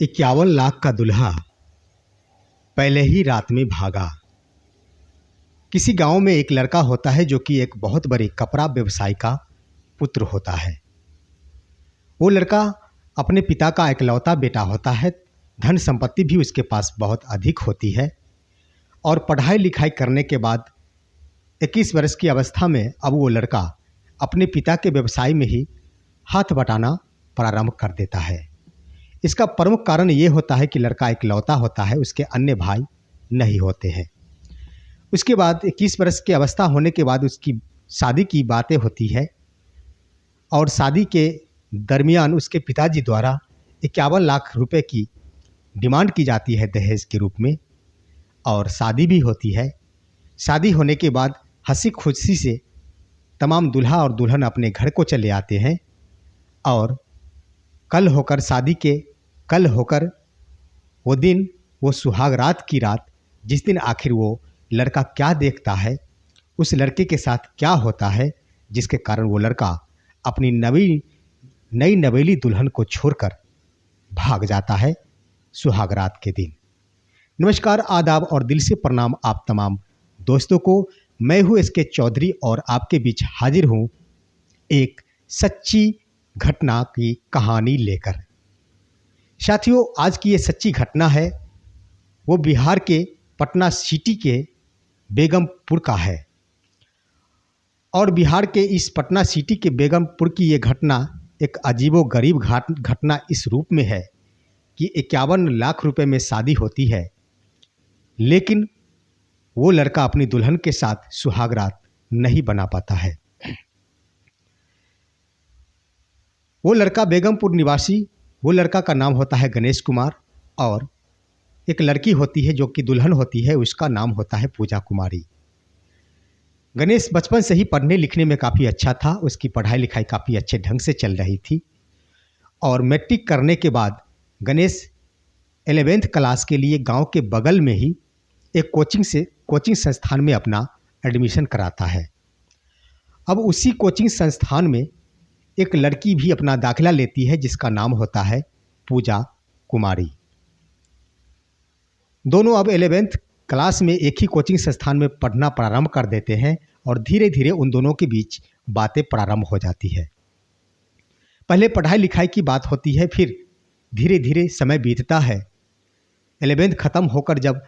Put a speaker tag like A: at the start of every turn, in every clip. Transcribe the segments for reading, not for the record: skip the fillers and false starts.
A: 51 लाख का दूल्हा पहले ही रात में भागा। किसी गांव में एक लड़का होता है जो कि एक बहुत बड़े कपड़ा व्यवसायी का पुत्र होता है। वो लड़का अपने पिता का इकलौता बेटा होता है। धन संपत्ति भी उसके पास बहुत अधिक होती है और पढ़ाई लिखाई करने के बाद 21 वर्ष की अवस्था में अब वो लड़का अपने पिता के व्यवसाय में ही हाथ बटाना प्रारंभ कर देता है। इसका प्रमुख कारण ये होता है कि लड़का इकलौता होता है, उसके अन्य भाई नहीं होते हैं। उसके बाद 21 वर्ष की अवस्था होने के बाद उसकी शादी की बातें होती है और शादी के दरमियान उसके पिताजी द्वारा 51 लाख रुपए की डिमांड की जाती है दहेज के रूप में और शादी भी होती है। शादी होने के बाद हंसी खुशी से तमाम दूल्हा और दुल्हन अपने घर को चले आते हैं और कल होकर वो दिन, वो सुहाग रात की रात, जिस दिन आखिर वो लड़का क्या देखता है, उस लड़के के साथ क्या होता है, जिसके कारण वो लड़का अपनी नई नवेली दुल्हन को छोड़कर भाग जाता है सुहाग रात के दिन। नमस्कार, आदाब और दिल से प्रणाम आप तमाम दोस्तों को। मैं हूँ SK चौधरी और आपके बीच हाजिर हूँ एक सच्ची घटना की कहानी लेकर। साथियों, आज की ये सच्ची घटना है वो बिहार के पटना सिटी के बेगमपुर का है और बिहार के इस पटना सिटी के बेगमपुर की ये घटना एक अजीबोगरीब घटना इस रूप में है कि 51 लाख रुपए में शादी होती है, लेकिन वो लड़का अपनी दुल्हन के साथ सुहाग रात नहीं बना पाता है। वो लड़का बेगमपुर निवासी, वो लड़का का नाम होता है गणेश कुमार और एक लड़की होती है जो कि दुल्हन होती है, उसका नाम होता है पूजा कुमारी। गणेश बचपन से ही पढ़ने लिखने में काफ़ी अच्छा था, उसकी पढ़ाई लिखाई काफ़ी अच्छे ढंग से चल रही थी और मैट्रिक करने के बाद गणेश 11वीं क्लास के लिए गांव के बगल में ही एक कोचिंग संस्थान में अपना एडमिशन कराता है। अब उसी कोचिंग संस्थान में एक लड़की भी अपना दाखिला लेती है जिसका नाम होता है पूजा कुमारी। दोनों अब 11वीं क्लास में एक ही कोचिंग संस्थान में पढ़ना प्रारंभ कर देते हैं और धीरे धीरे उन दोनों के बीच बातें प्रारंभ हो जाती है। पहले पढ़ाई लिखाई की बात होती है, फिर धीरे धीरे समय बीतता है। 11वीं ख़त्म होकर जब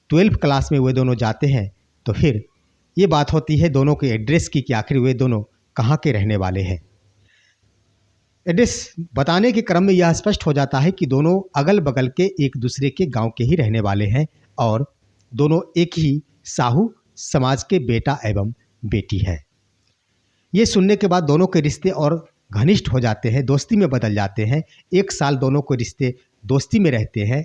A: 12वीं क्लास में वे दोनों जाते हैं तो फिर ये बात होती है दोनों के एड्रेस की कि आखिर वे दोनों कहाँ के रहने वाले हैं। एड्रेस बताने के क्रम में यह स्पष्ट हो जाता है कि दोनों अगल बगल के एक दूसरे के गांव के ही रहने वाले हैं और दोनों एक ही साहू समाज के बेटा एवं बेटी है। ये सुनने के बाद दोनों के रिश्ते और घनिष्ठ हो जाते हैं, दोस्ती में बदल जाते हैं। 1 साल दोनों के रिश्ते दोस्ती में रहते हैं।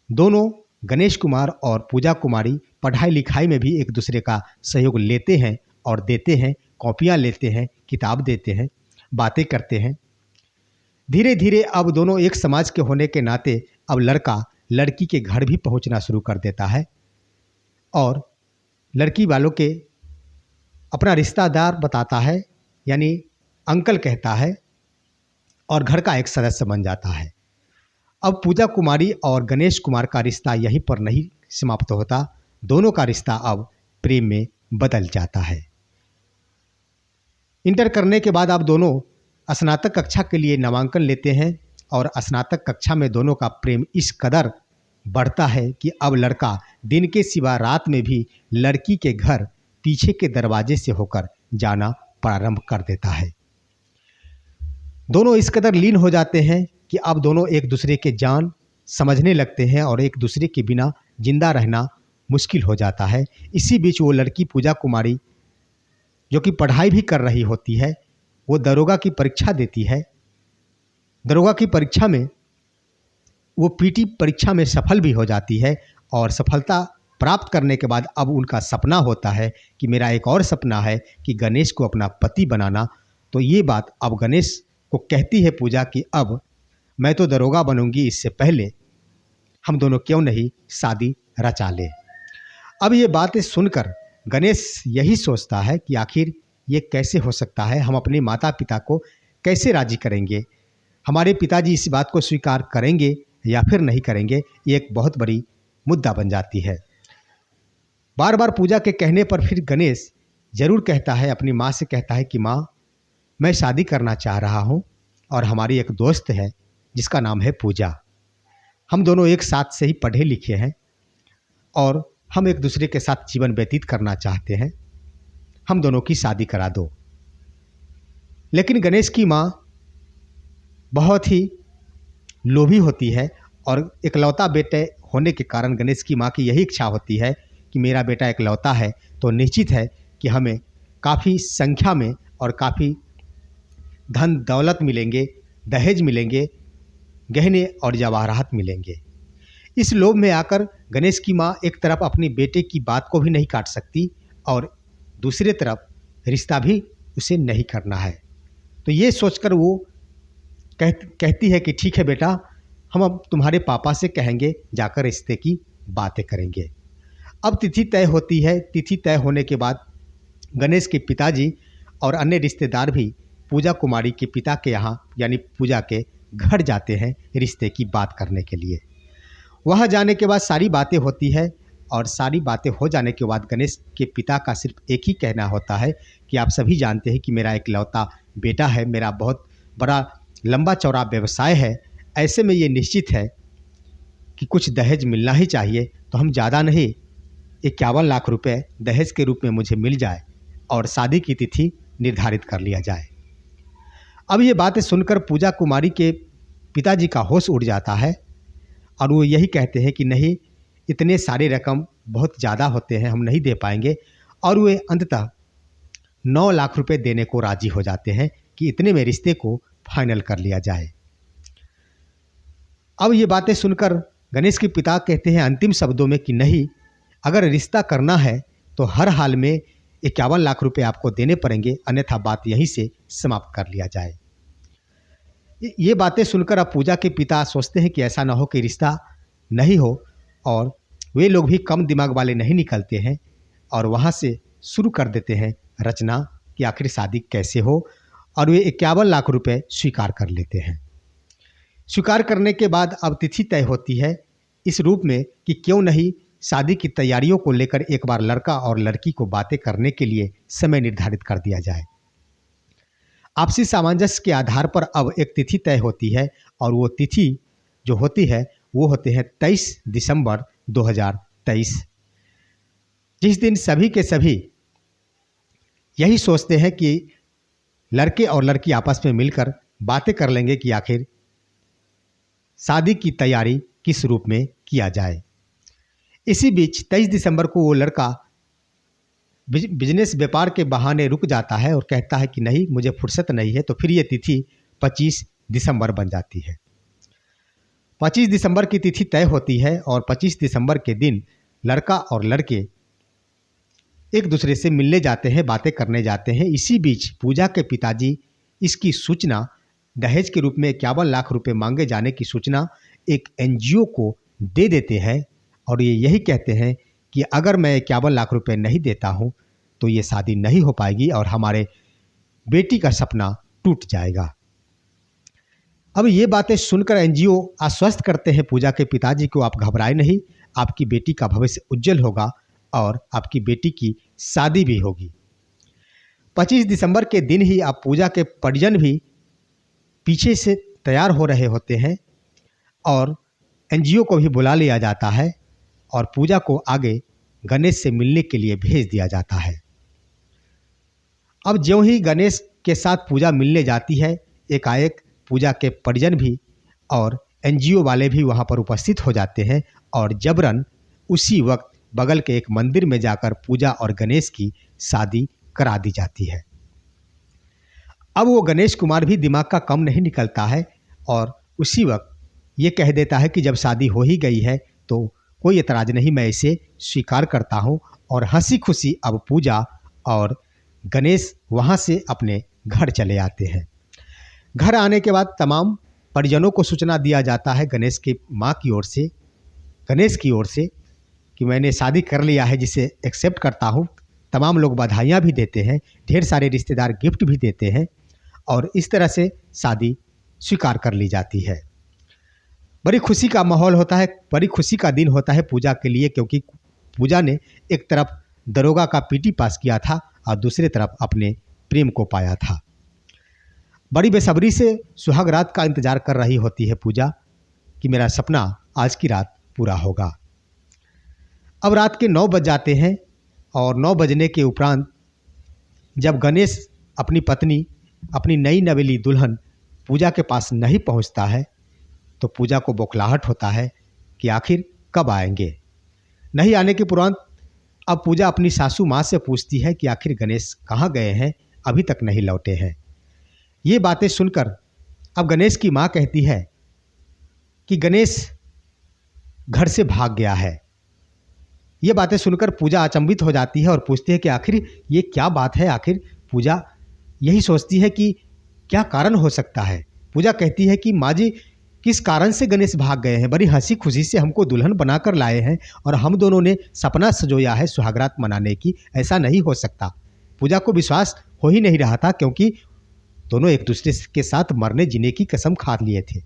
A: दोनों गणेश कुमार और पूजा कुमारी पढ़ाई लिखाई में भी एक दूसरे का सहयोग लेते हैं और देते हैं, कॉपियाँ लेते हैं, किताब देते हैं, बातें करते हैं। धीरे धीरे अब दोनों एक समाज के होने के नाते अब लड़का लड़की के घर भी पहुंचना शुरू कर देता है और लड़की वालों के अपना रिश्तेदार बताता है, यानी अंकल कहता है और घर का एक सदस्य बन जाता है। अब पूजा कुमारी और गणेश कुमार का रिश्ता यहीं पर नहीं समाप्त होता, दोनों का रिश्ता अब प्रेम में बदल जाता है। इंटर करने के बाद अब दोनों स्नातक कक्षा के लिए नामांकन लेते हैं और स्नातक कक्षा में दोनों का प्रेम इस कदर बढ़ता है कि अब लड़का दिन के सिवा रात में भी लड़की के घर पीछे के दरवाजे से होकर जाना प्रारंभ कर देता है। दोनों इस कदर लीन हो जाते हैं कि अब दोनों एक दूसरे के जान समझने लगते हैं और एक दूसरे के बिना जिंदा रहना मुश्किल हो जाता है। इसी बीच वो लड़की पूजा कुमारी जो कि पढ़ाई भी कर रही होती है, वो दरोगा की परीक्षा देती है। दरोगा की परीक्षा में वो PT परीक्षा में सफल भी हो जाती है और सफलता प्राप्त करने के बाद अब उनका सपना होता है कि मेरा एक और सपना है कि गणेश को अपना पति बनाना। तो ये बात अब गणेश को कहती है पूजा कि अब मैं तो दरोगा बनूंगी, इससे पहले हम दोनों क्यों नहीं शादी रचा लें। अब ये बातें सुनकर गणेश यही सोचता है कि आखिर ये कैसे हो सकता है, हम अपने माता पिता को कैसे राजी करेंगे, हमारे पिताजी इस बात को स्वीकार करेंगे या फिर नहीं करेंगे, ये एक बहुत बड़ी मुद्दा बन जाती है। बार बार पूजा के कहने पर फिर गणेश जरूर कहता है, अपनी माँ से कहता है कि माँ, मैं शादी करना चाह रहा हूँ और हमारी एक दोस्त है जिसका नाम है पूजा। हम दोनों एक साथ से ही पढ़े लिखे हैं और हम एक दूसरे के साथ जीवन व्यतीत करना चाहते हैं, हम दोनों की शादी करा दो। लेकिन गणेश की माँ बहुत ही लोभी होती है और इकलौता बेटे होने के कारण गणेश की माँ की यही इच्छा होती है कि मेरा बेटा इकलौता है तो निश्चित है कि हमें काफ़ी संख्या में और काफ़ी धन दौलत मिलेंगे, दहेज मिलेंगे, गहने और जवाहरात मिलेंगे। इस लोभ में आकर गणेश की माँ एक तरफ अपनी बेटे की बात को भी नहीं काट सकती और दूसरी तरफ रिश्ता भी उसे नहीं करना है। तो ये सोचकर वो कहती है कि ठीक है बेटा, हम अब तुम्हारे पापा से कहेंगे, जाकर रिश्ते की बातें करेंगे। अब तिथि तय होती है। तिथि तय होने के बाद गणेश के पिताजी और अन्य रिश्तेदार भी पूजा कुमारी के पिता के यहाँ यानी पूजा के घर जाते हैं रिश्ते की बात करने के लिए। वहाँ जाने के बाद सारी बातें होती है और सारी बातें हो जाने के बाद गणेश के पिता का सिर्फ एक ही कहना होता है कि आप सभी जानते हैं कि मेरा इकलौता बेटा है, मेरा बहुत बड़ा लंबा चौड़ा व्यवसाय है, ऐसे में ये निश्चित है कि कुछ दहेज मिलना ही चाहिए, तो हम ज़्यादा नहीं 51 लाख रुपए दहेज के रूप में मुझे मिल जाए और शादी की तिथि निर्धारित कर लिया जाए। अब ये बातें सुनकर पूजा कुमारी के पिताजी का होश उड़ जाता है और वो यही कहते हैं कि नहीं, इतने सारे रकम बहुत ज़्यादा होते हैं, हम नहीं दे पाएंगे। और वे अंततः 9 लाख रुपए देने को राजी हो जाते हैं कि इतने में रिश्ते को फाइनल कर लिया जाए। अब ये बातें सुनकर गणेश के पिता कहते हैं अंतिम शब्दों में कि नहीं, अगर रिश्ता करना है तो हर हाल में 51 लाख रुपए आपको देने पड़ेंगे, अन्यथा बात यहीं से समाप्त कर लिया जाए। ये बातें सुनकर अब पूजा के पिता सोचते हैं कि ऐसा ना हो कि रिश्ता नहीं हो, और वे लोग भी कम दिमाग वाले नहीं निकलते हैं और वहाँ से शुरू कर देते हैं रचना कि आखिर शादी कैसे हो, और वे 51 लाख रुपए स्वीकार कर लेते हैं। स्वीकार करने के बाद अब तिथि तय होती है इस रूप में कि क्यों नहीं शादी की तैयारियों को लेकर एक बार लड़का और लड़की को बातें करने के लिए समय निर्धारित कर दिया जाए। आपसी सामंजस्य के आधार पर अब एक तिथि तय होती है और वो तिथि जो होती है वो होते हैं 23 दिसंबर 2023, जिस दिन सभी के सभी यही सोचते हैं कि लड़के और लड़की आपस में मिलकर बातें कर लेंगे कि आखिर शादी की तैयारी किस रूप में किया जाए। इसी बीच 23 दिसंबर को वो लड़का बिजनेस व्यापार के बहाने रुक जाता है और कहता है कि नहीं, मुझे फुर्सत नहीं है। तो फिर ये तिथि 25 दिसंबर बन जाती है। 25 दिसंबर की तिथि तय होती है और 25 दिसंबर के दिन लड़का और लड़के एक दूसरे से मिलने जाते हैं, बातें करने जाते हैं। इसी बीच पूजा के पिताजी इसकी सूचना, दहेज के रूप में 51 लाख रुपए मांगे जाने की सूचना एक एनजीओ को दे देते हैं और ये यही कहते हैं कि अगर मैं 51 लाख रुपए नहीं देता हूँ तो ये शादी नहीं हो पाएगी और हमारे बेटी का सपना टूट जाएगा। अब ये बातें सुनकर एनजीओ आश्वस्त करते हैं पूजा के पिताजी को, आप घबराए नहीं, आपकी बेटी का भविष्य उज्जवल होगा और आपकी बेटी की शादी भी होगी। 25 दिसंबर के दिन ही अब पूजा के परिजन भी पीछे से तैयार हो रहे होते हैं और एनजीओ को भी बुला लिया जाता है और पूजा को आगे गणेश से मिलने के लिए भेज दिया जाता है। अब ज्यों ही गणेश के साथ पूजा मिलने जाती है, एकाएक पूजा के परिजन भी और एनजीओ वाले भी वहाँ पर उपस्थित हो जाते हैं और जबरन उसी वक्त बगल के एक मंदिर में जाकर पूजा और गणेश की शादी करा दी जाती है। अब वो गणेश कुमार भी दिमाग का कम नहीं निकलता है और उसी वक्त ये कह देता है कि जब शादी हो ही गई है तो कोई एतराज़ नहीं, मैं इसे स्वीकार करता हूँ। और हंसी खुशी अब पूजा और गणेश वहाँ से अपने घर चले आते हैं। घर आने के बाद तमाम परिजनों को सूचना दिया जाता है गणेश की माँ की ओर से, गणेश की ओर से, कि मैंने शादी कर लिया है, जिसे एक्सेप्ट करता हूँ। तमाम लोग बधाइयाँ भी देते हैं, ढेर सारे रिश्तेदार गिफ्ट भी देते हैं और इस तरह से शादी स्वीकार कर ली जाती है। बड़ी खुशी का माहौल होता है, बड़ी खुशी का दिन होता है पूजा के लिए, क्योंकि पूजा ने एक तरफ दरोगा का पीटी पास किया था और दूसरी तरफ अपने प्रेम को पाया था। बड़ी बेसब्री से सुहाग रात का इंतजार कर रही होती है पूजा कि मेरा सपना आज की रात पूरा होगा। अब रात के 9 बज जाते हैं और 9 बजने के उपरांत जब गणेश अपनी पत्नी, अपनी नई नवेली दुल्हन पूजा के पास नहीं पहुंचता है तो पूजा को बौखलाहट होता है कि आखिर कब आएंगे। नहीं आने के उपरांत अब पूजा अपनी सासू माँ से पूछती है कि आखिर गणेश कहाँ गए हैं, अभी तक नहीं लौटे हैं। ये बातें सुनकर अब गणेश की माँ कहती है कि गणेश घर से भाग गया है। ये बातें सुनकर पूजा अचंभित हो जाती है और पूछती है कि आखिर ये क्या बात है। आखिर पूजा यही सोचती है कि क्या कारण हो सकता है। पूजा कहती है कि माँ जी, किस कारण से गणेश भाग गए हैं। बड़ी हंसी खुशी से हमको दुल्हन बनाकर लाए हैं और हम दोनों ने सपना सजोया है सुहागरात मनाने की, ऐसा नहीं हो सकता। पूजा को विश्वास हो ही नहीं रहा था, क्योंकि दोनों एक दूसरे के साथ मरने जीने की कसम खा लिए थे।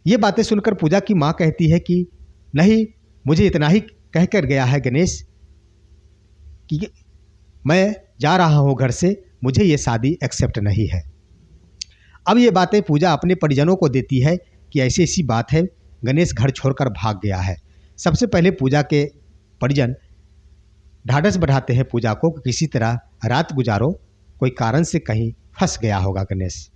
A: ये बातें सुनकर पूजा की माँ कहती है कि नहीं, मुझे इतना ही कहकर गया है गणेश कि मैं जा रहा हूँ घर से, मुझे ये शादी एक्सेप्ट नहीं है। अब ये बातें पूजा अपने परिजनों को देती है कि ऐसी ऐसी बात है, गणेश घर छोड़कर भाग गया है। सबसे पहले पूजा के परिजन ढाढ़स बढ़ाते हैं पूजा को कि किसी तरह रात गुजारो, कोई कारण से कहीं फंस गया होगा गणेश।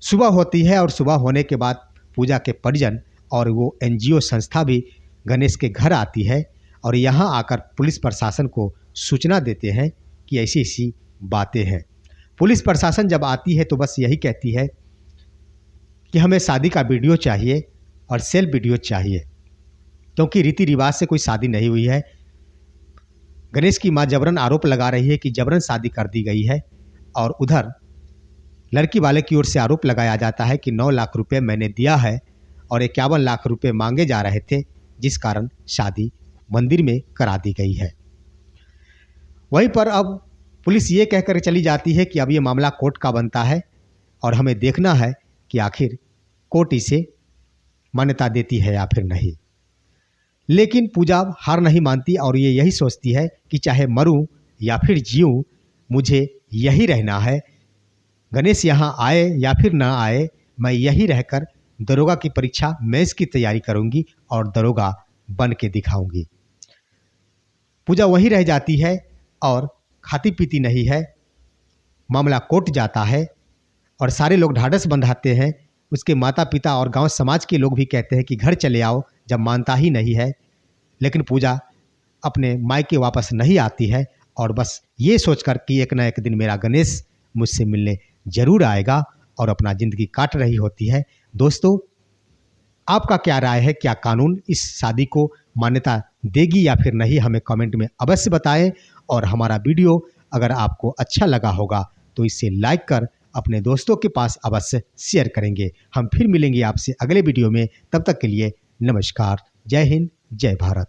A: सुबह होती है और सुबह होने के बाद पूजा के परिजन और वो NGO संस्था भी गणेश के घर आती है और यहाँ आकर पुलिस प्रशासन को सूचना देते हैं कि ऐसी ऐसी बातें हैं। पुलिस प्रशासन जब आती है तो बस यही कहती है कि हमें शादी का वीडियो चाहिए और सेल्फ वीडियो चाहिए, क्योंकि रीति रिवाज से कोई शादी नहीं हुई है। गणेश की मां जबरन आरोप लगा रही है कि जबरन शादी कर दी गई है और उधर लड़की वाले की ओर से आरोप लगाया जाता है कि 9 लाख रुपए मैंने दिया है और 51 लाख रुपए मांगे जा रहे थे, जिस कारण शादी मंदिर में करा दी गई है। वहीं पर अब पुलिस ये कहकर चली जाती है कि अब ये मामला कोर्ट का बनता है और हमें देखना है कि आखिर कोर्ट इसे मान्यता देती है या फिर नहीं। लेकिन पूजा हार नहीं मानती और ये यही सोचती है कि चाहे मरूं या फिर जीऊं, मुझे यही रहना है। गणेश यहाँ आए या फिर ना आए, मैं यही रहकर दरोगा की परीक्षा मेंस की तैयारी करूंगी और दरोगा बन के दिखाऊंगी। पूजा वहीं रह जाती है और खाती पीती नहीं है। मामला कोर्ट जाता है और सारे लोग ढाढ़स बंधाते हैं। उसके माता पिता और गांव समाज के लोग भी कहते हैं कि घर चले आओ, जब मानता ही नहीं है। लेकिन पूजा अपने मायके वापस नहीं आती है और बस ये सोचकर कि एक ना एक दिन मेरा गणेश मुझसे मिलने जरूर आएगा और अपना ज़िंदगी काट रही होती है। दोस्तों, आपका क्या राय है? क्या कानून इस शादी को मान्यता देगी या फिर नहीं? हमें कमेंट में अवश्य बताएं और हमारा वीडियो अगर आपको अच्छा लगा होगा तो इसे लाइक कर अपने दोस्तों के पास अवश्य शेयर करेंगे। हम फिर मिलेंगे आपसे अगले वीडियो में। तब तक के लिए नमस्कार। जय हिंद, जय भारत।